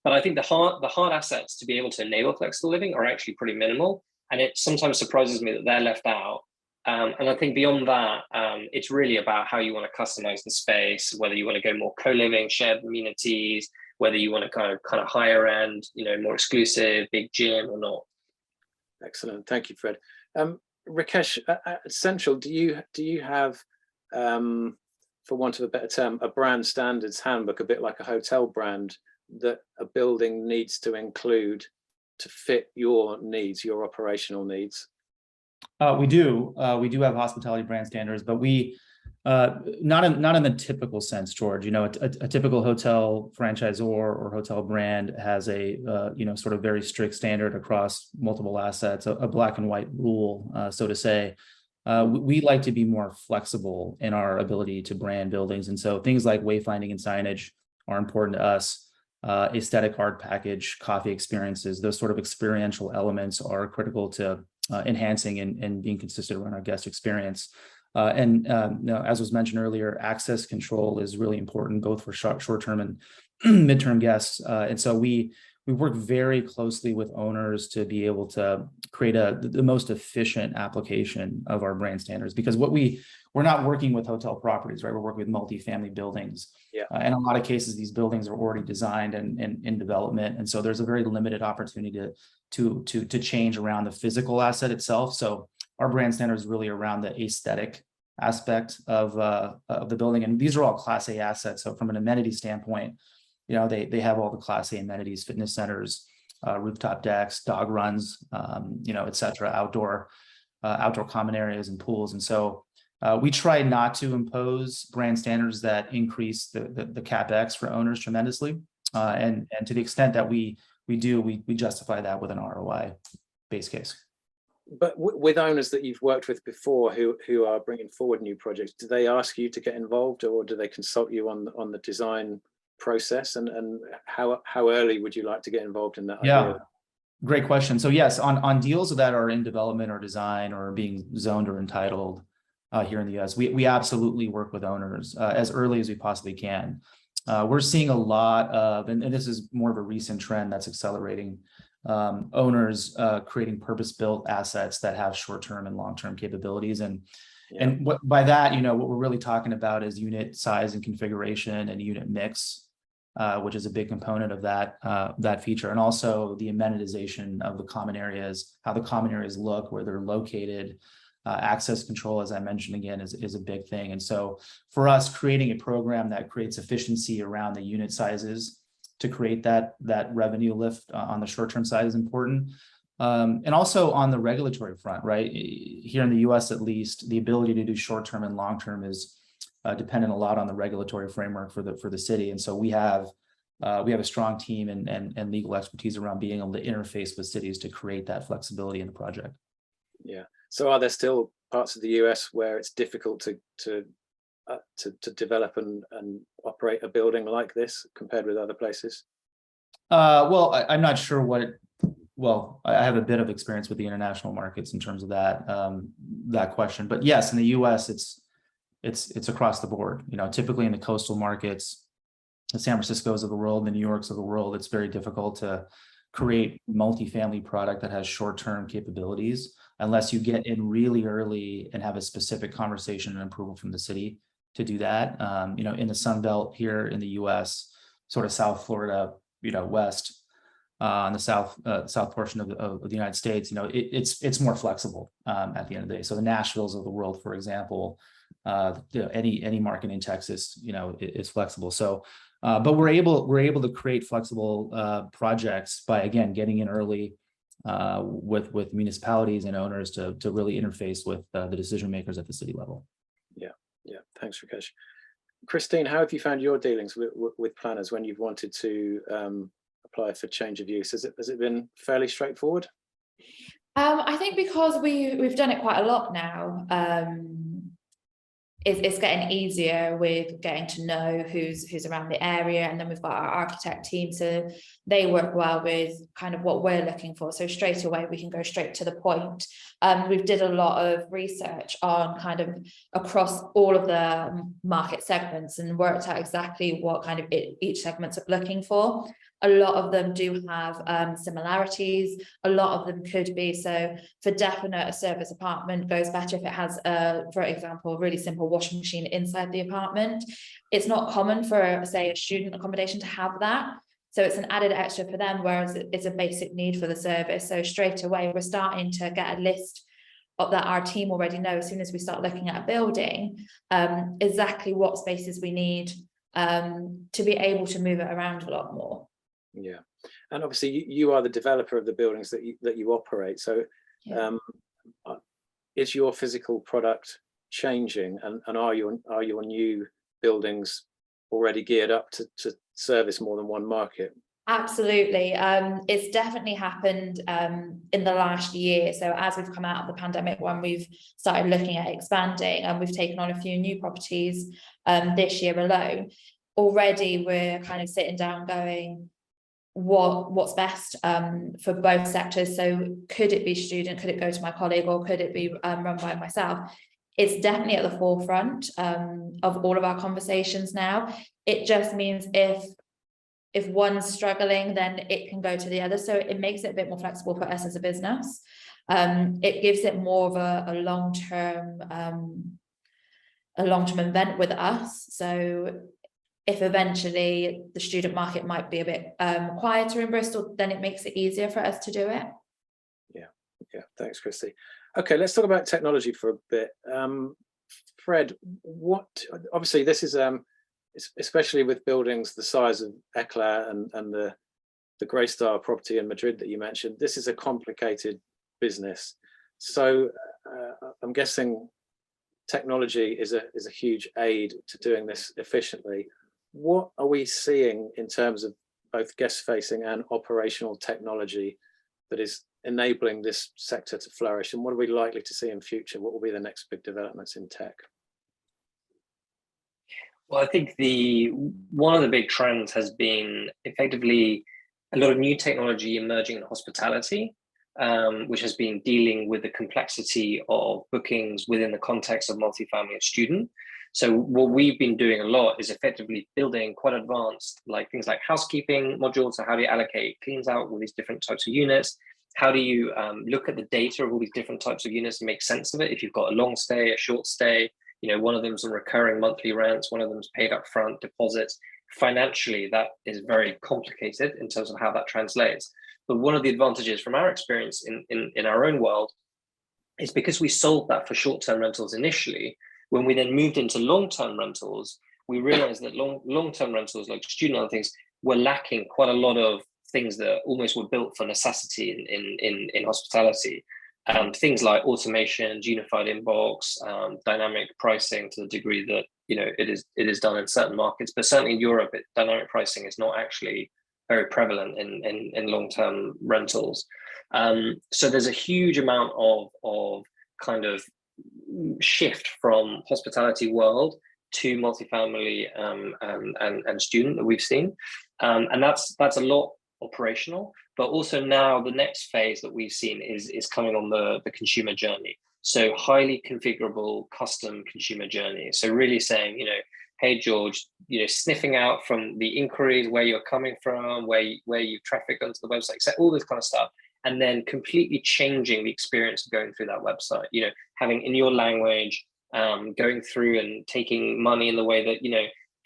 But I think the hard assets to be able to enable flexible living are actually pretty minimal. And it sometimes surprises me that they're left out. And I think beyond that, it's really about how you want to customize the space, whether you want to go more co-living, shared amenities, whether you want to kind of higher end, more exclusive, big gym or not. Excellent. Thank you, Fred. Rikesh, at Sentral, do you have, for want of a better term, a brand standards handbook, a bit like a hotel brand, that a building needs to include to fit your needs, your operational needs? We do have hospitality brand standards, but we not in the typical sense, George. A typical hotel franchisor or hotel brand has a sort of very strict standard across multiple assets, a black and white rule, so to say. We like to be more flexible in our ability to brand buildings, and so things like wayfinding and signage are important to us. Aesthetic art package, coffee experiences, those sort of experiential elements are critical to enhancing and being consistent around our guest experience. As was mentioned earlier, access control is really important, both for short-term and midterm guests. And so we work very closely with owners to be able to create the most efficient application of our brand standards, because we're not working with hotel properties, right? We're working with multifamily buildings. Yeah. In a lot of cases, these buildings are already designed and in development. And so there's a very limited opportunity to change around the physical asset itself. So our brand standard is really around the aesthetic aspect of the building. And these are all Class A assets. So from an amenity standpoint, they have all the Class A amenities, fitness centers, rooftop decks, dog runs, et cetera, outdoor common areas and pools. And so we try not to impose brand standards that increase the CapEx for owners tremendously. And to the extent that we justify that with an ROI base case. But with owners that you've worked with before who are bringing forward new projects, do they ask you to get involved, or do they consult you on the design process? And how early would you like to get involved in that idea? Great question. So yes, on deals that are in development or design or being zoned or entitled here in the US, we absolutely work with owners as early as we possibly can. We're seeing a lot of, and this is more of a recent trend that's accelerating, owners creating purpose-built assets that have short-term and long-term capabilities. And by that, what we're really talking about is unit size and configuration and unit mix, which is a big component of that feature, and also the amenitization of the common areas, how the common areas look, where they're located. Access control, as I mentioned again, is a big thing. And so for us, creating a program that creates efficiency around the unit sizes to create that revenue lift on the short-term side is important. And also on the regulatory front, right? Here in the US, at least, the ability to do short-term and long-term is dependent a lot on the regulatory framework for the city. And so we have a strong team and legal expertise around being able to interface with cities to create that flexibility in the project. Yeah. So are there still parts of the US where it's difficult to develop and operate a building like this compared with other places? Well, I'm not sure I have a bit of experience with the international markets in terms of that question, but yes, in the US, it's across the board. Typically in the coastal markets, the San Franciscos of the world, the New Yorks of the world, it's very difficult to create multifamily product that has short-term capabilities unless you get in really early and have a specific conversation and approval from the city to do that. In the Sun Belt here in the US, sort of South Florida, west on the south portion of the United States, it's more flexible at the end of the day. So the Nashvilles of the world, for example, any market in Texas, is flexible. So, but we're able to create flexible projects by, again, getting in early with municipalities and owners to really interface with the decision makers at the city level. Yeah. Thanks, Rikesh. Christine, how have you found your dealings with planners when you've wanted to apply for change of use? Has it been fairly straightforward? I think because we've done it quite a lot now. it's getting easier with getting to know who's around the area. And then we've got our architect team, so they work well with kind of what we're looking for. So straight away, we can go straight to the point. We've did a lot of research on kind of across all of the market segments and worked out exactly what kind of each segment's looking for. A lot of them do have similarities. A lot of them could be. So for definite, a service apartment goes better if it has, for example, a really simple washing machine inside the apartment. It's not common for, say, a student accommodation to have that. So it's an added extra for them, whereas it's a basic need for the service. So straight away, we're starting to get a list of that our team already know as soon as we start looking at a building, exactly what spaces we need to be able to move it around a lot more. Yeah, and obviously you are the developer of the buildings that you operate. So Yeah. Is your physical product changing, and are your new buildings already geared up to service more than one market? Absolutely. It's definitely happened in the last year. So as we've come out of the pandemic, when we've started looking at expanding, and we've taken on a few new properties this year alone, already we're kind of sitting down going, what's best for both sectors. So could it be student, could it go to my colleague, or could it be run by myself? It's definitely at the forefront of all of our conversations now. It just means if one's struggling, then it can go to the other. So it makes it a bit more flexible for us as a business. It gives it more of a long-term event with us. So if eventually the student market might be a bit quieter in Bristol, then it makes it easier for us to do it. Yeah, thanks, Christy. Okay, let's talk about technology for a bit. Fred, obviously this is especially with buildings the size of Eclat and the Greystar property in Madrid that you mentioned, this is a complicated business. So I'm guessing technology is a huge aid to doing this efficiently. What are we seeing in terms of both guest-facing and operational technology that is enabling this sector to flourish, and what are we likely to see in future? What will be the next big developments in tech? Well, I think one of the big trends has been effectively a lot of new technology emerging in hospitality, which has been dealing with the complexity of bookings within the context of multifamily and student. So what we've been doing a lot is effectively building quite advanced, like things like housekeeping modules. So how do you allocate cleans out all these different types of units? How do you look at the data of all these different types of units and make sense of it? If you've got a long stay, a short stay, one of them's on recurring monthly rents, one of them's paid up front deposits. Financially, that is very complicated in terms of how that translates. But one of the advantages from our experience in our own world is because we solved that for short-term rentals initially. When we then moved into long-term rentals, we realized that long-term rentals, like student and other things, were lacking quite a lot of things that almost were built for necessity in hospitality. Things like automations, unified inbox, dynamic pricing to the degree that it is done in certain markets, but certainly in Europe, dynamic pricing is not actually very prevalent in long-term rentals. So there's a huge amount of kind of shift from hospitality world to multifamily and student that we've seen, and that's a lot operational. But also now the next phase that we've seen is coming on the consumer journey. So highly configurable custom consumer journey. So really saying, hey George, sniffing out from the inquiries where you're coming from, where you traffic onto the website, so all this kind of stuff, and then completely changing the experience of going through that website. Having in your language, going through and taking money in the way that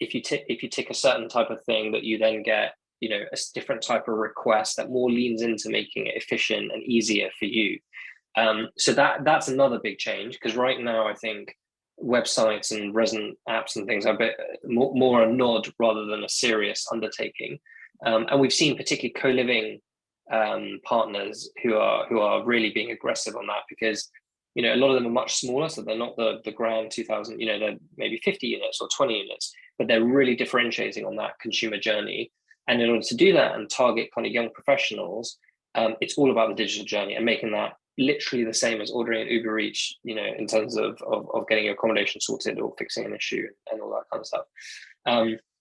if you tick a certain type of thing, that you then get a different type of request that more leans into making it efficient and easier for you. So that's another big change, because right now I think websites and resident apps and things are a bit more a nod rather than a serious undertaking. And we've seen particularly co-living partners who are really being aggressive on that, because a lot of them are much smaller, so they're not the grand 2000, they're maybe 50 units or 20 units, but they're really differentiating on that consumer journey. And in order to do that and target kind of young professionals, it's all about the digital journey and making that literally the same as ordering an Uber Eats, you know, in terms of getting your accommodation sorted or fixing an issue and all that kind of stuff.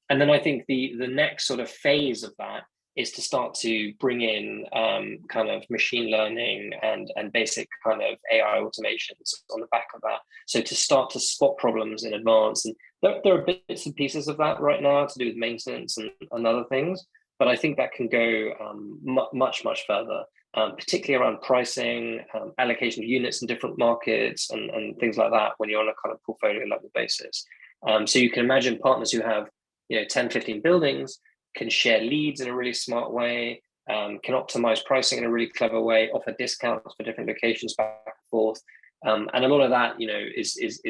And then I think the next sort of phase of that is to start to bring in kind of machine learning and basic kind of AI automations on the back of that. So to start to spot problems in advance. And there are bits and pieces of that right now to do with maintenance and other things. But I think that can go much further, particularly around pricing, allocation of units in different markets and things like that when you're on a kind of portfolio level basis. So you can imagine partners who have, you know, 10, 15 buildings can share leads in a really smart way, can optimize pricing in a really clever way, offer discounts for different locations back and forth. And a lot of that, you know, is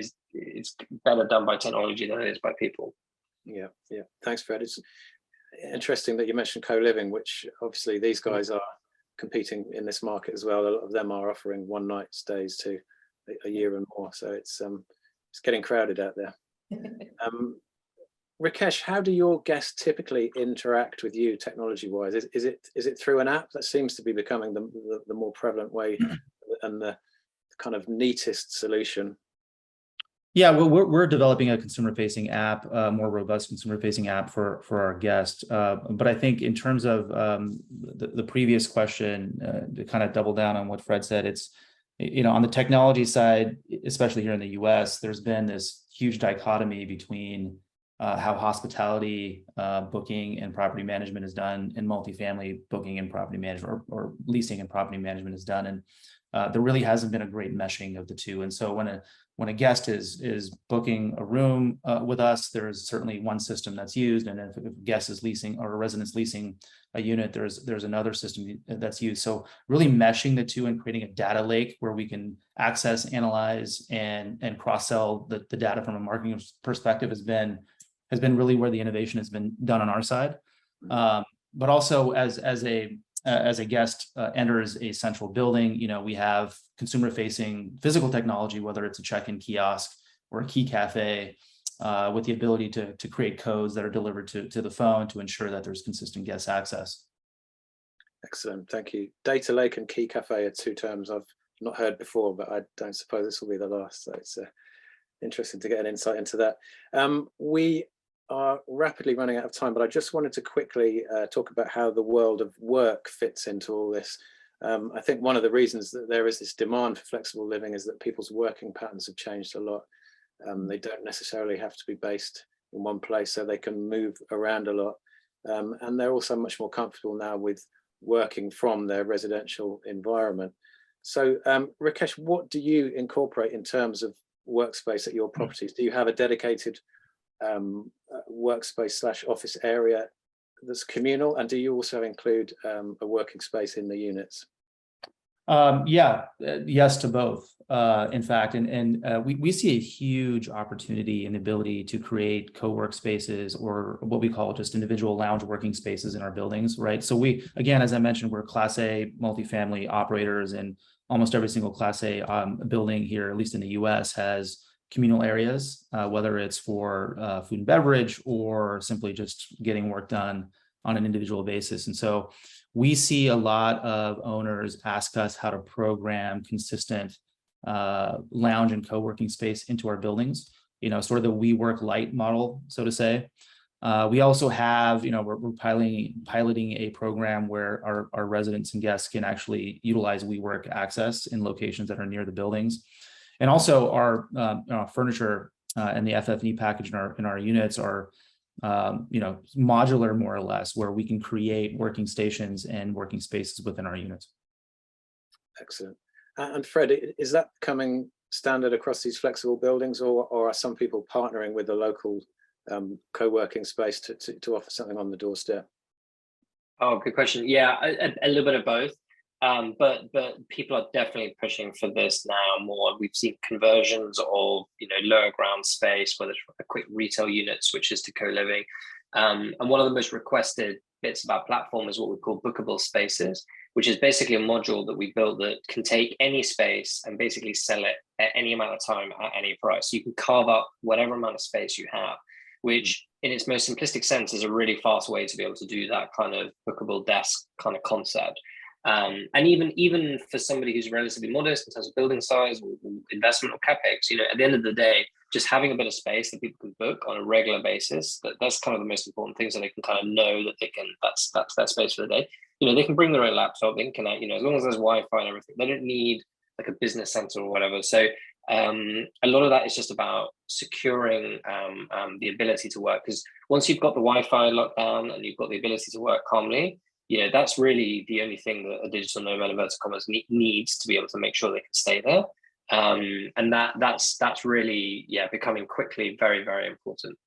better done by technology than it is by people. Yeah. Thanks, Fred. It's interesting that you mentioned co-living, which obviously these guys are competing in this market as well. A lot of them are offering one night stays to a year and more. So it's getting crowded out there. Rikesh, how do your guests typically interact with you technology-wise? Is it through an app? That seems to be becoming the more prevalent way and the kind of neatest solution. Yeah, well, we're developing a consumer-facing app, more robust consumer-facing app for our guests. But I think in terms of the previous question, to kind of double down on what Fred said, it's, you know, on the technology side, especially here in the US, there's been this huge dichotomy between how hospitality booking and property management is done, and multifamily booking and property management, or leasing and property management is done. And there really hasn't been a great meshing of the two. And so when a guest is booking a room with us, there's certainly one system that's used. And if a guest is leasing, or a resident's leasing a unit, there's another system that's used. So really meshing the two and creating a data lake where we can access, analyze, and cross-sell the data from a marketing perspective has been really where the innovation has been done on our side. But also as a guest enters a central building, you know, we have consumer-facing physical technology, whether it's a check-in kiosk or a key cafe, with the ability to create codes that are delivered to the phone to ensure that there's consistent guest access. Excellent, thank you. Data lake and key cafe are two terms I've not heard before, but I don't suppose this will be the last. So it's interesting to get an insight into that. We are rapidly running out of time, but I just wanted to quickly talk about how the world of work fits into all this. I think one of the reasons that there is this demand for flexible living is that people's working patterns have changed a lot. They don't necessarily have to be based in one place, so they can move around a lot. And they're also much more comfortable now with working from their residential environment. So Rikesh, what do you incorporate in terms of workspace at your properties? Do you have a dedicated workspace / office area that's communal, and do you also include a working space in the units? Yes to both, in fact, and we see a huge opportunity in the ability to create co-work spaces, or what we call just individual lounge working spaces in our buildings, right? So we, again, as I mentioned, we're Class A multifamily operators, and almost every single Class A building here, at least in the US, has communal areas, whether it's for food and beverage or simply just getting work done on an individual basis. And so we see a lot of owners ask us how to program consistent lounge and co-working space into our buildings, you know, sort of the WeWork light model, so to say. We also have, you know, we're piloting a program where our residents and guests can actually utilize WeWork access in locations that are near the buildings. And also our furniture and the FF&E package in our units are, you know, modular more or less, where we can create working stations and working spaces within our units. Excellent. And Fred, is that becoming standard across these flexible buildings, or are some people partnering with a local co-working space to offer something on the doorstep? Oh, good question. Yeah, a little bit of both. But people are definitely pushing for this now more. We've seen conversions of, you know, lower ground space, whether it's a quick retail unit switches to co-living. And one of the most requested bits of our platform is what we call bookable spaces, which is basically a module that we built that can take any space and basically sell it at any amount of time at any price. So you can carve up whatever amount of space you have, which in its most simplistic sense is a really fast way to be able to do that kind of bookable desk kind of concept. And even for somebody who's relatively modest in terms of building size or investment or capex, at the end of the day, just having a bit of space that people can book on a regular basis, that's kind of the most important thing, so they can kind of know that they can, that's their space for the day. They can bring their own laptop, they can connect, as long as there's Wi-Fi and everything, they don't need like a business center or whatever. So a lot of that is just about securing the ability to work, because once you've got the Wi-Fi locked down and you've got the ability to work calmly, that's really the only thing that a digital nomad inverted commas needs to be able to make sure they can stay there. And that's really becoming quickly very, very important.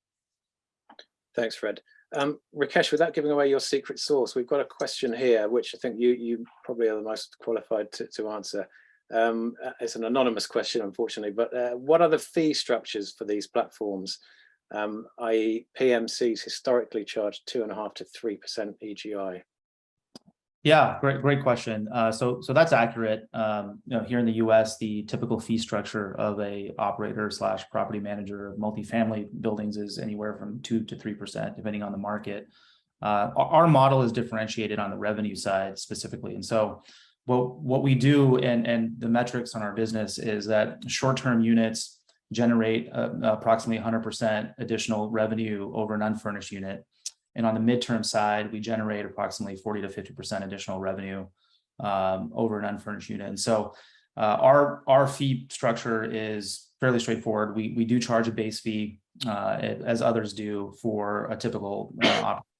Thanks, Fred. Rikesh, without giving away your secret sauce, we've got a question here which I think you probably are the most qualified to answer. It's an anonymous question, unfortunately, but what are the fee structures for these platforms? i.e. PMCs historically charged 2.5 to 3% EGI. Yeah, great question. So that's accurate. Here in the US, the typical fee structure of a operator / property manager of multifamily buildings is anywhere from 2 to 3%, depending on the market. Our model is differentiated on the revenue side specifically. And so what we do and the metrics on our business is that short-term units generate approximately 100% additional revenue over an unfurnished unit. And on the midterm side, we generate approximately 40 to 50% additional revenue over an unfurnished unit. And so our fee structure is fairly straightforward. We do charge a base fee, as others do, for a typical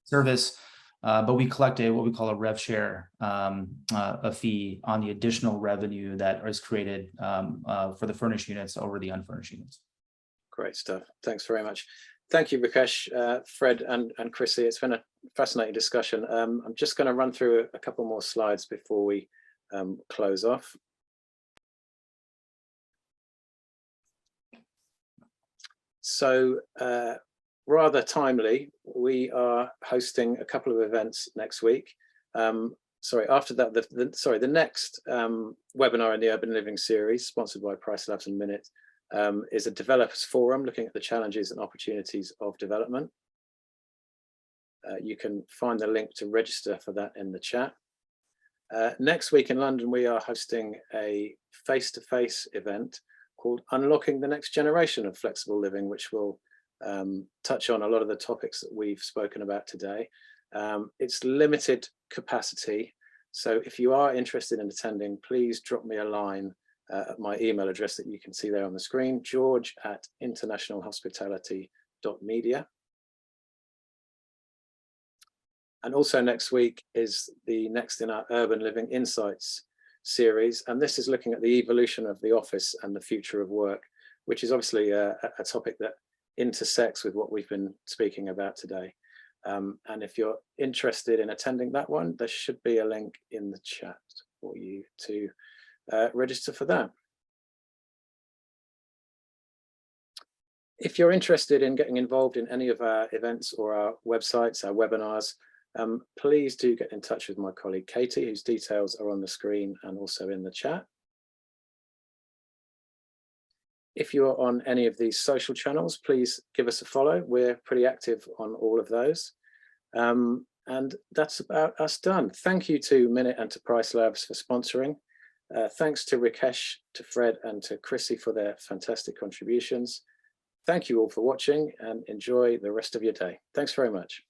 service, but we collect what we call a rev share, a fee on the additional revenue that is created for the furnished units over the unfurnished units. Great stuff. Thanks very much. Thank you, Rikesh, Fred, and Chrissy. It's been a fascinating discussion. I'm just going to run through a couple more slides before we close off. So rather timely, we are hosting a couple of events next week. After that, the next webinar in the Urban Living series, sponsored by Price Labs and Minute, is a developers forum looking at the challenges and opportunities of development. You can find the link to register for that in the chat. Next week in London, we are hosting a face-to-face event called Unlocking the Next Generation of Flexible Living, which will touch on a lot of the topics that we've spoken about today. It's limited capacity, so if you are interested in attending, please drop me a line at my email address that you can see there on the screen, george@internationalhospitality.media. And also next week is the next in our Urban Living Insights series, and this is looking at the evolution of the office and the future of work, which is obviously a topic that intersects with what we've been speaking about today. And if you're interested in attending that one, there should be a link in the chat for you to register for that. If you're interested in getting involved in any of our events or our websites, our webinars, please do get in touch with my colleague Katie, whose details are on the screen and also in the chat. If you're on any of these social channels, please give us a follow. We're pretty active on all of those. And that's about us done. Thank you to Minute and to Price Labs for sponsoring. Thanks to Rikesh, to Fred, and to Chrissy for their fantastic contributions. Thank you all for watching and enjoy the rest of your day. Thanks very much.